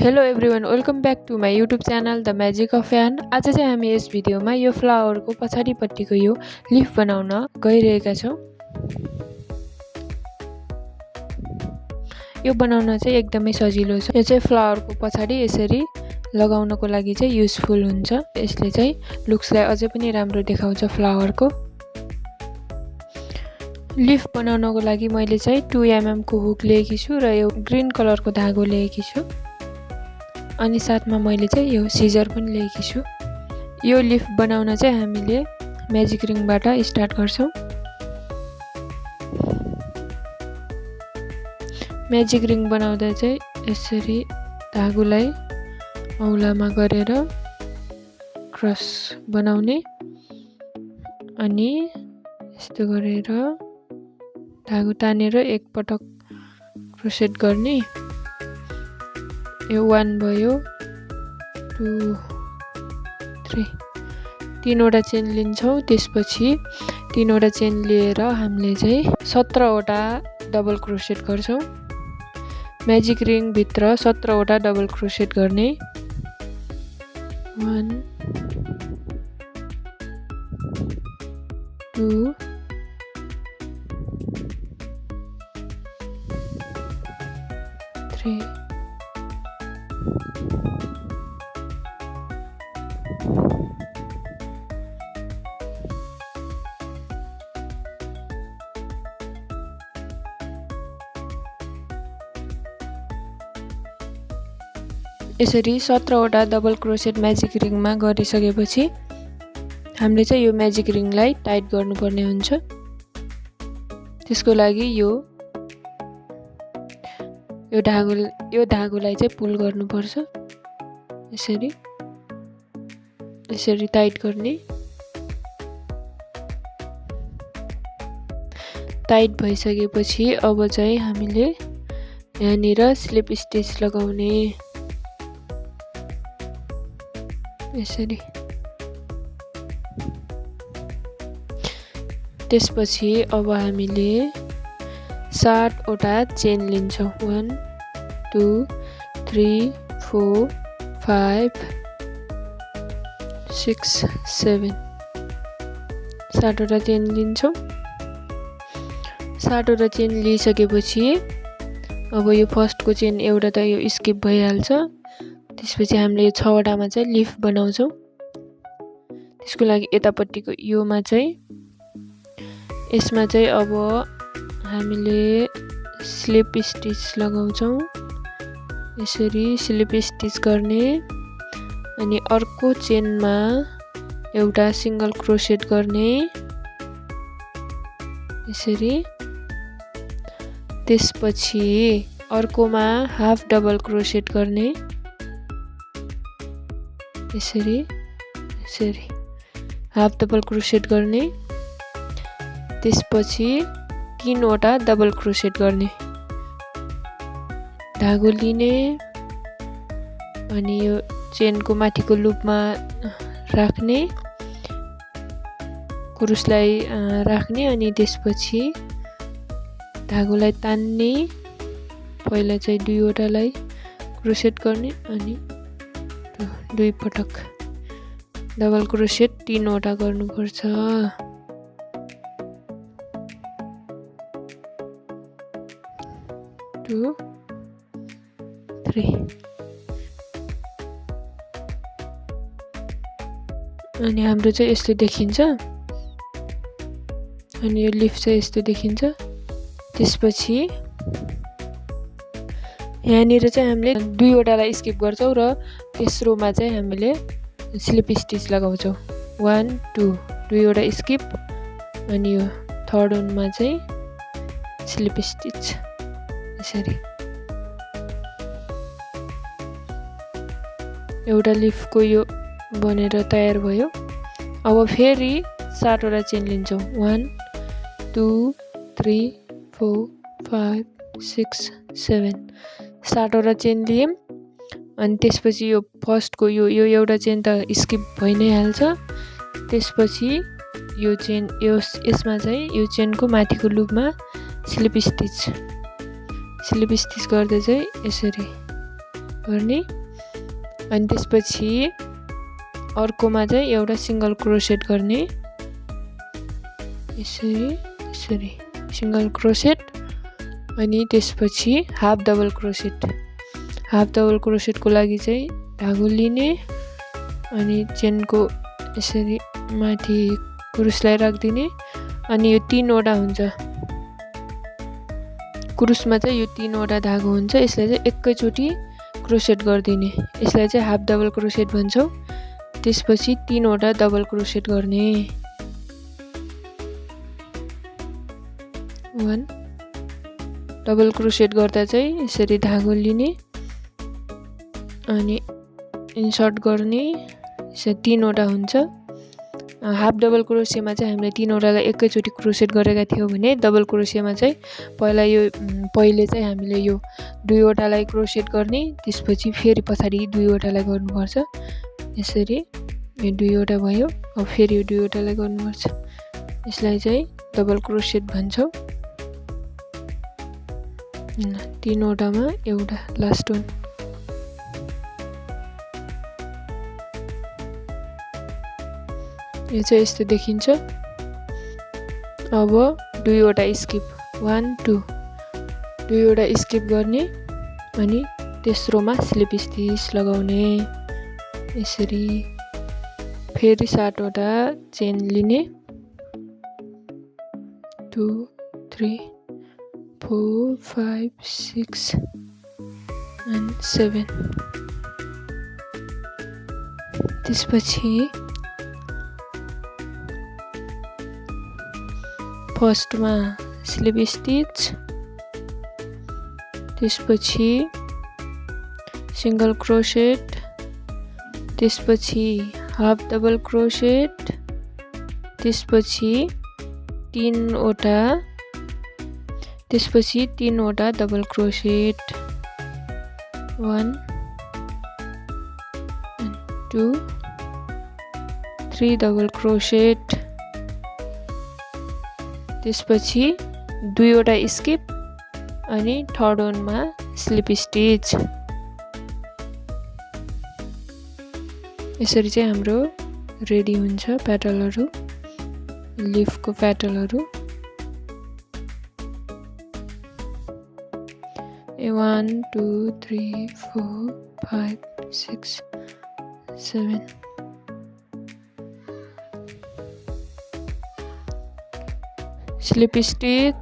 Hello everyone, welcome back to my YouTube channel the magic of fan. आज चाहिँ हामी यस भिडियोमा यो फ्लावरको पछाडिपट्टिको यो लिफ बनाउन गइरहेका छौँ। यो बनाउन चाहिँ एकदमै सजिलो छ। यो चाहिँ फ्लावरको पछाडि यसरी लगाउनको लागि चाहिँ युजफुल हुन्छ। यसले चाहिँ लुक्सलाई अझै पनि राम्रो देखाउँछ फ्लावरको। लिफ बनाउनको लागि मैले चाहिँ 2 mm को हुक लिएकी छु र यो ग्रीन कलरको धागो लिएकी छु। अनि साथमा मैले चाहिँ यो सिजर पनि लिएकी छु। यो लिफ बनाउन चाहिँ हामीले म्याजिक रिङबाट स्टार्ट गर्छौं। म्याजिक रिङ बनाउँदा चाहिँ यसरी धागोलाई औलामा गरेर क्रस बनाउने अनि यस्तो गरेर धागो तानेर एक पटक क्रोसेट गर्ने। यो 1 भयो, 2 3 तीनवटा चेन लिन्छौं। त्यसपछि तीनवटा चेन लिएर हामीले चाहिँ 17 वटा डबल क्रोसेट गर्छौं। म्याजिक रिङ भित्र 17 वटा डबल क्रोसेट गर्ने। 1 2 3 यसरी 17 वटा डबल क्रोसेट म्याजिक रिङमा गरिसकेपछि हामीले चाहिँ यो म्याजिक रिङलाई टाइट गर्नुपर्ने हुन्छ। त्यसको लागि यो धागोलाई चाहिँ पुल गर्नुपर्छ। यसरी टाइट गर्ने। टाइट भइसकेपछि अब चाहिँ हामीले यहाँनिर स्लिप स्टिच लगाउने। यसरी त्यसपछि अब हामीले 7 वटा चेन लिन्छौं। 1 2 3 4 5 6 7 7 वटा चेन लिन्छौं। 7 वटा चेन लिइसकेपछि अब यो फर्स्टको चेन एउटा त यो स्किप भइहाल्छ। त्यसपछि हामीले यो 6 वटामा चाहिँ लिफ बनाउँछौं। त्यसको लागि यतापट्टिको योमा चाहिँ यसमा चाहिँ अब हामीले स्लिप स्टिच लगाउँछौं। यसरी स्लिप स्टिच गर्ने अनि अर्को चेनमा एउटा सिंगल क्रोसेट गर्ने। यसरी त्यसपछि अर्कोमा हाफ डबल क्रोसेट गर्ने। यसरी हाफ डबल क्रोसेट गर्ने। त्यसपछि 3 वटा डबल क्रोसेट गर्ने। धागो लिने अनि यो चेनको माथिको लुपमा राख्ने, कुरुसलाई राख्ने अनि त्यसपछि धागोलाई तान्ने। पहिला चाहिँ 2 वटालाई क्रोसेट गर्ने अनि 2 पटक डबल क्रोसेट 3 वटा गर्नुपर्छ। 2 3 अनि हाम्रो चाहिँ यस्तो देखिन्छ। अनि यो लिफ चाहिँ यस्तो देखिन्छ। त्यसपछि यहाँनिर चाहिँ हामीले 2 वटालाई स्किप गर्छौं र तेस्रोमा चाहिँ हामीले स्लिप स्टिच लगाउँछौं। 1 2 2 वटा स्किप अनि यो थर्ड वानमा चाहिँ स्लिप स्टिच। यसरी एउटा लिफको यो बनेर तयार भयो। अब फेरि 7 वटा चेन लिन्छौं। 1 2 3 4 5 6 7 7 वटा चेन लियौं। अनि त्यसपछि यो फर्स्टको यो एउटा चेन त स्किप भइ नै हाल्छ। त्यसपछि यो चेन यसमा चाहिँ यो चेनको माथिको लुपमा स्लिप स्टिच गर्दै चाहिँ यसरी गर्ने अनि त्यसपछि अर्कोमा चाहिँ एउटा सिंगल क्रोसेट गर्ने यसरी सिंगल क्रोसेट अनि त्यसपछि हाफ डबल क्रोसेट को लागि चाहिँ धागो लिने अनि चेनको यसरी माथि कुरुसलाई राख्दिने अनि यो 3 वटा हुन्छ कुरुसमा चाहिँ यो 3 वटा धागो हुन्छ यसलाई चाहिँ एकैचोटी क्रोसेट गरिदिने यसलाई चाहिँ हाफ डबल क्रोसेट भन्छौं त्यसपछि 3 वटा डबल क्रोसेट गर्ने 1 डबल क्रोसेट गर्दा चाहिँ यसरी धागो लिने अनि इन्सर्ट गर्ने यसरी 3 वटा हुन्छ हाफ डबल क्रोसेटमा चाहिँ हामीले 3 वटालाई एकैचोटी क्रोसेट गरेका थियौं भने डबल क्रोसेटमा चाहिँ पहिले चाहिँ हामीले यो 2 वटालाई क्रोसेट गर्ने त्यसपछि फेरि पछाडी 2 वटालाई गर्नुपर्छ यसरी यो 2 वटा भयो अब फेरि यो 2 वटालाई गर्नुपर्छ यसलाई चाहिँ डबल क्रोसेट भन्छौं 3 वटामा एउटा लास्ट वन यो चाहिँ यस्तो देखिन्छ अब 2 वटा स्किप 1 2 2 वटा स्किप गर्ने अनि तेस्रोमा स्लिप स्टिच लगाउने यसरी फेरि 7 वटा चेन लिने 2 3 4 5 6 and 7 त्यसपछि फर्स्टमा स्लिप स्टिच त्यसपछि सिंगल क्रोसेट त्यसपछि हाफ डबल क्रोसेट त्यसपछि 3 वटा त्यसपछि 3 वटा डबल क्रोसेट 1 2 3 डबल क्रोसेट त्यसपछि 2 वटा स्किप अनि थर्ड वनमा स्लिप स्टिच यसरी चाहिँ हाम्रो रेडी हुन्छ पेटलहरु लीफको पेटलहरु 1 2 3 4 5 6 7 slip stitch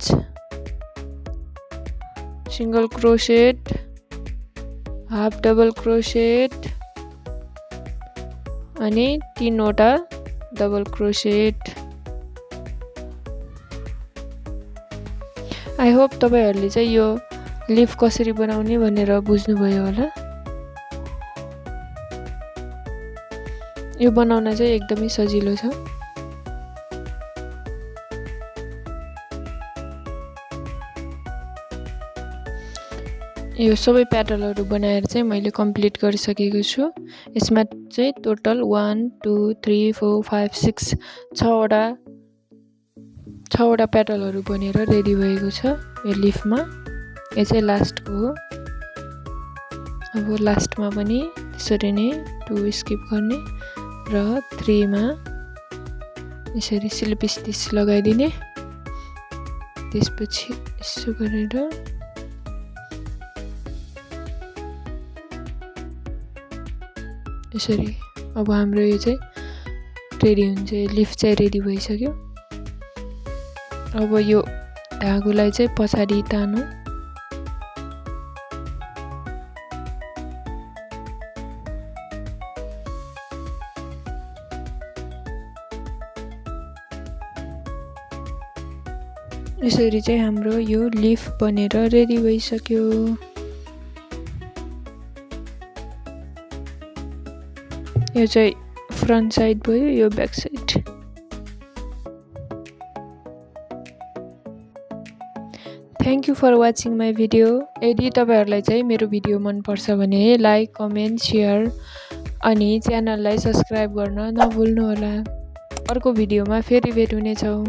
single crochet half double crochet अनि 3 वटा डबल क्रोसेट आई होप तपाईहरुले चाहिँ यो लीफ कसरी बनाउने भनेर बुझ्नुभयो होला यो बनाउन चाहिँ एकदमै सजिलो छ यो सबै प्याटर्नहरु बनाएर चाहिँ मैले कम्प्लिट गरिसकेको छु यसमा चाहिँ टोटल 1 2 3 4 5 6 6 वटा प्याटर्नहरु बनेर रेडी भएको छ यो लीफमा यो चाहिँ लास्टको हो अब लास्टमा पनि त्यसरी नै 2 स्किप गर्ने र 3 मा यसरी स्लिप स्टिच लगाइदिने त्यसपछि यसो गरेर यसरी अब हाम्रो यो चाहिँ रेडी हुन्छ लीफ चाहिँ रेडी भइसक्यो अब यो धागोलाई चाहिँ पछाडी तान्नु यसरी चाहिँ हाम्रो यो लीफ बनेर रेडी भइसक्यो यो चाहिँ फ्रन्ट साइड भयो यो back side thank you for watching my video यदि तपाईहरुलाई चाहिँ मेरो भिडियो मन पर्छ भने लाइक कमेन्ट शेयर अनि च्यानललाई सब्स्क्राइब गर्न नभुल्नु होला अर्को भिडियोमा फेरि भेट हुनेछौं